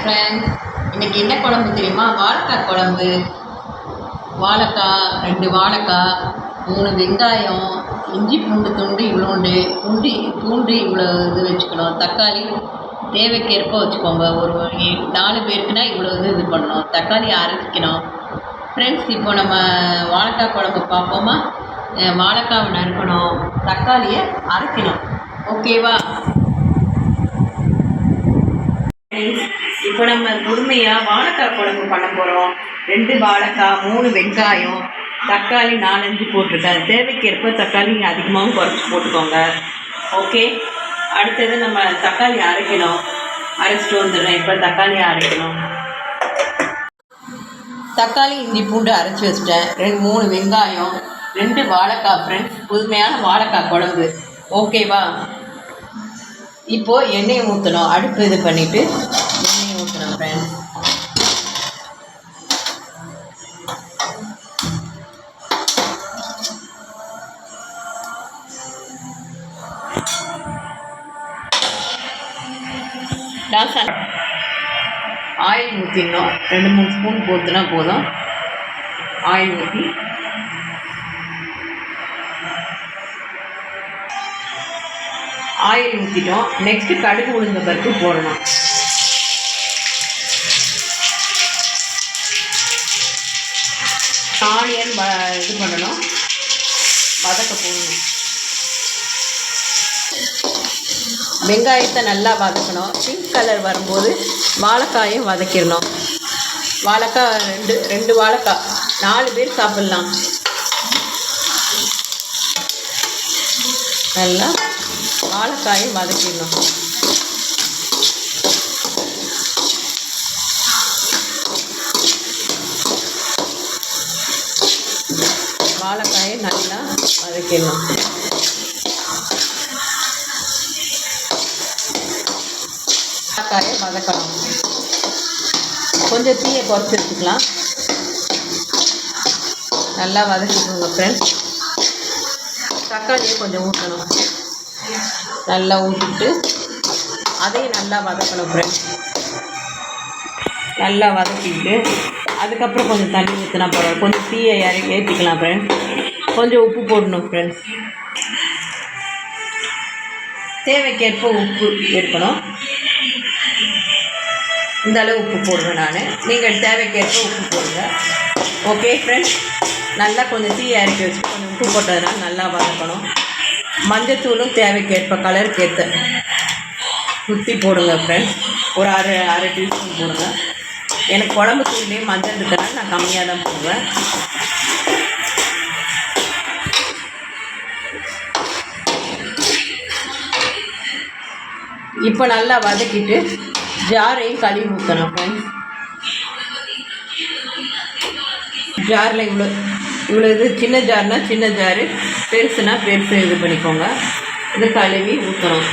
Friends, இன்றைக்கி என்ன குழம்பு தெரியுமா? வாழைக்காய் குழம்பு. வாழைக்காய், 2 வாழைக்காய், 3 வெங்காயம், இஞ்சி பூண்டு துண்டு இவ்வளோண்டு, பூண்டு இவ்வளோ இது வச்சுக்கணும். தக்காளி தேவைக்கேற்ப வச்சுக்கோங்க. ஒரு 4 பேருக்குன்னா இவ்வளோ இது பண்ணணும். தக்காளி அரைக்கணும். ஃப்ரெண்ட்ஸ், இப்போ நம்ம வாழைக்காய் குழம்பு பார்ப்போமா? வாழைக்காவை நறுக்கணும், தக்காளியை அரைக்கணும். ஓகேவா? இப்போ நம்ம முழுமையாக வாழைக்காய் குழம்பு பண்ண போகிறோம். 2 வாழைக்காய், 3 வெங்காயம், தக்காளி 4-5 போட்டிருக்கேன். தேவைக்கேற்ப தக்காளி அதிகமாகவும் குறைச்சி போட்டுக்கோங்க. ஓகே. அடுத்தது நம்ம தக்காளி அரைக்கணும். அரைச்சிட்டு வந்துடுறேன். இப்போ தக்காளியை அரைக்கணும். தக்காளி இஞ்சி பூண்டு அரைச்சி வச்சிட்டேன். 3 வெங்காயம், 2 வாழைக்காய். ஃப்ரெண்ட்ஸ், புதுமையான வாழைக்காய் குழம்பு. ஓகேவா? இப்போது எண்ணெயை ஊற்றணும். அடுப்பு இது பண்ணிவிட்டு எண்ணெயை ஊற்றணும். Friends, oil ஊற்றிடணும். 2-3 ஸ்பூன் ஊற்றினா போதும். ஆயில் ஊற்றி ஆயில் ஊற்றிட்டோம். நெக்ஸ்ட்டு கடுகு உளுந்த பருப்பு போடணும். ஆனியன் இது பண்ணணும், வதக்க போடணும். வெங்காயத்தை நல்லா வதக்கணும். பிங்க் கலர் வரும்போது வாழைக்காயும் வதக்கிடணும். வாழைக்காய் 2 வாழைக்காய், 4 பேர் சாப்பிட்லாம். நல்லா வாழைக்காயும் வதக்கிடணும். வாழைக்காயை நல்லா வதக்கிடணும். வாழைக்காயை வதக்கணும். கொஞ்சம் தீயை குறைச்சி வச்சுக்கலாம். நல்லா வதக்கிக்கோங்க ஃப்ரெண்ட்ஸ். தக்காளியை கொஞ்சம் ஊற்றணும். நல்லா ஊற்றிட்டு அதையும் நல்லா வதக்கணும் ஃப்ரெண்ட்ஸ். நல்லா வதக்கிட்டு அதுக்கப்புறம் கொஞ்சம் தண்ணி ஊற்றினா பரவாயில்ல. கொஞ்சம் தீயை ஏற்றிக்கலாம் ஃப்ரெண்ட்ஸ். கொஞ்சம் உப்பு போடணும் ஃப்ரெண்ட்ஸ். தேவைக்கேற்ப உப்பு இருக்கணும். இந்த அளவு உப்பு போடுவேன் நான். நீங்கள் தேவைக்கேற்ப உப்பு போடுங்க. ஓகே ஃப்ரெண்ட்ஸ், நல்லா கொஞ்சம் தீயை இறக்கி வச்சு கொஞ்சம் உப்பு போட்டதுனால நல்லா வதக்கணும். மஞ்சத்தூளும் தேவைக்கேற்ப கலருக்கேற்ற சுற்றி போடுங்க ஃப்ரெண்ட்ஸ். ஒரு அரை டீஸ்பூன் போடுங்க. எனக்கு குழம்பு தூள்லேயே மஞ்சள் இருக்கிறனால நான் கம்மியாக தான் போடுவேன். இப்போ நல்லா வதக்கிட்டு ஜாரையும் கழுவி ஊற்றணும் ஃப்ரெண்ட்ஸ். ஜாரில் இவ்வளோ இது சின்ன ஜார்னா சின்ன ஜாரு, பெருசுனா பெருசு இது பண்ணிக்கோங்க. இது கழுவி ஊற்றணும்.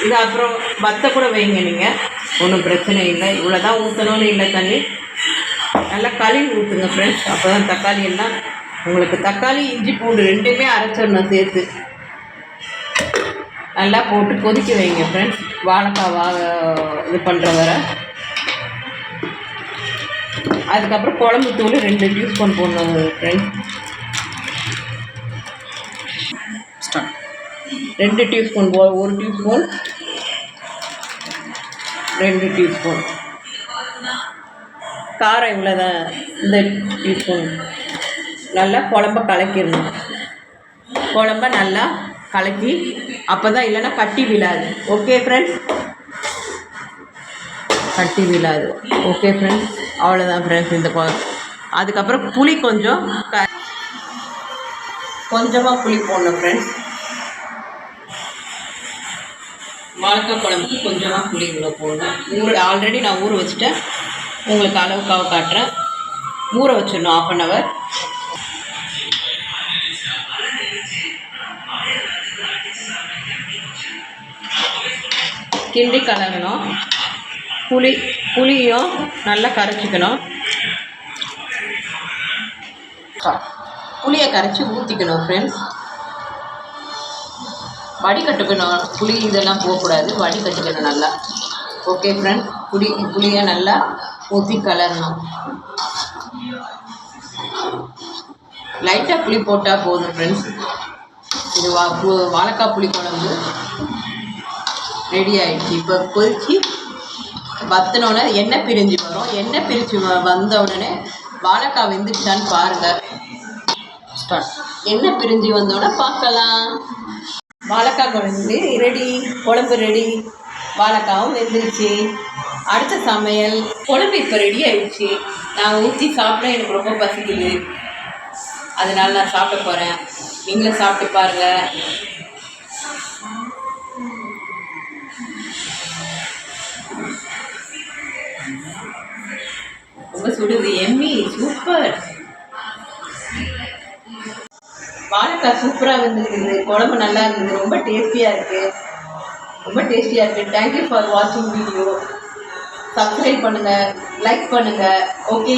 இது அப்புறம் வத்த கூட வைங்க, நீங்கள் ஒன்றும் பிரச்சனை இல்லை. இவ்வளோ தான் ஊற்றணும்னு இல்லை. தண்ணி நல்லா கழுவி ஊற்றுங்க ஃப்ரெண்ட்ஸ். அப்போ தான் தக்காளி எல்லாம் உங்களுக்கு தக்காளி இஞ்சி பூண்டு 2மே அரைச்சிடணும் சேர்த்து. நல்லா போட்டு கொதிக்க வைங்க ஃப்ரெண்ட்ஸ். வாழைக்காய் இது பண்ணுற வர. அதுக்கப்புறம் குழம்பு தூள் 2 டீஸ்பூன் போடணும் ஃப்ரெண்ட்ஸ். 2 டீஸ்பூன் 1 டீஸ்பூன் 2 டீஸ்பூன் காரம் இவ்வளோதான். இந்த டீஸ்பூன் நல்லா குழம்ப கலக்கிடணும். குழம்ப நல்லா கலக்கி, அப்போ தான் இல்லைன்னா கட்டி விழாது. ஓகே ஃப்ரெண்ட்ஸ், கட்டி விழாது. ஓகே ஃப்ரெண்ட்ஸ், அவ்வளோதான் ஃப்ரெண்ட்ஸ். இந்த அதுக்கப்புறம் புளி கொஞ்சமாக புளி போடணும் ஃப்ரெண்ட்ஸ். வாழைக்காய் குழம்புக்கு கொஞ்சமாக புளி இவ்வளோ போடணும். ஆல்ரெடி நான் ஊற வச்சுட்டேன். உங்களுக்கு அளவுக்காக காட்டுறேன். ஊற வச்சிடணும் 1/2 hour. கிண்டி கலரணும். புளியும் நல்லா கரைச்சிக்கணும். புளியை கரைச்சி ஊற்றிக்கணும் ஃப்ரெண்ட்ஸ். வடிகட்டுக்கணும். புளி இதெல்லாம் போகக்கூடாது, வடிகட்டுக்கணும் நல்லா. ஓகே ஃப்ரெண்ட்ஸ், புளியை நல்லா ஊற்றி கலரணும். லைட்டாக புளி போட்டால் போதும் ஃப்ரெண்ட்ஸ். இது வாழைக்காய் புளி குழம்பு ரெடி ஆகிடுச்சு. இப்போ கொதிச்சு வத்தினோடனே எண்ணெய் பிரிஞ்சு வரும். எண்ணெய் பிரிஞ்சு வந்த உடனே வாழைக்காய் வெந்துடுச்சான்னு பாருங்கள். ஸ்டார்ட். எண்ணெய் பிரிஞ்சு வந்தோடனே பார்க்கலாம். வாழைக்காய் குழம்பு ரெடி. வாழைக்காவும் வெந்துருச்சு. அடுத்த சமையல் குழம்பு இப்போ ரெடி ஆயிடுச்சு. நான் ஊற்றி சாப்பிட எனக்கு ரொம்ப பசிக்குது, அதனால நான் சாப்பிட போகிறேன். நீங்களும் சாப்பிட்டு பாருங்கள். ரொம்ப சுடுது. எம்மி, சூப்பர். வாழைக்காய் சூப்பராக வந்துருக்குது. குழம்பு நல்லா இருந்தது. ரொம்ப டேஸ்டியாக இருக்குது. தேங்க்யூ ஃபார் வாட்சிங் வீடியோ. சப்ஸ்கிரைப் பண்ணுங்கள், லைக் பண்ணுங்கள். ஓகே.